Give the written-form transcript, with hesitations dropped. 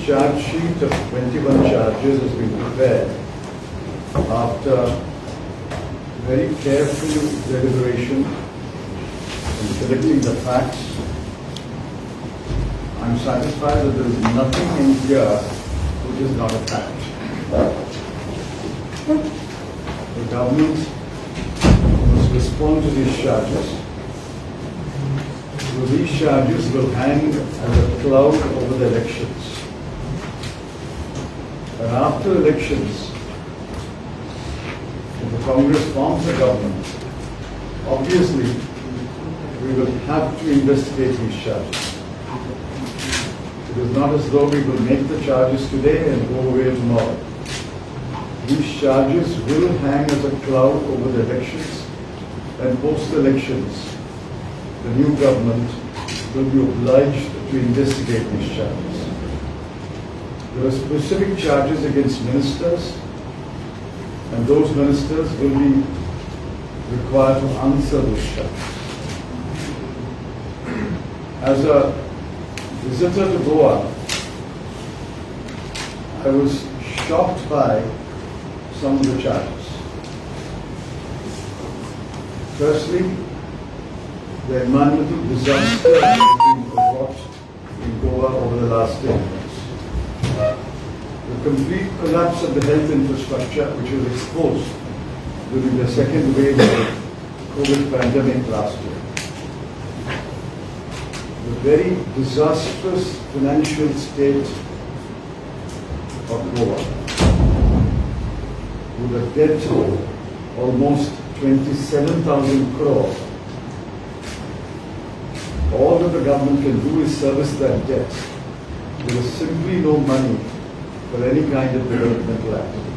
charge sheet of 21 charges has been prepared after very careful deliberation and collecting the facts. I'm satisfied that there is nothing in here which is not a fact. The government must respond to these charges. So these charges will hang as a cloud over the elections. And after elections, if the Congress forms a government, obviously we will have to investigate these charges. It is not as though we will make the charges today and go away tomorrow. These charges will hang as a cloud over the elections, and post-elections, the new government will be obliged to investigate these charges. There are specific charges against ministers, and those ministers will be required to answer those charges. As a visitor to Goa, I was shocked by some of the charges. Firstly, the environmental disaster that has been wrought in Goa over the last 10 years. The complete collapse of the health infrastructure which was exposed during the second wave of the COVID pandemic last year. The very disastrous financial state of Goa, with a debt of almost 27,000 crore. All that the government can do is service that debt. There is simply no money for any kind of developmental activity.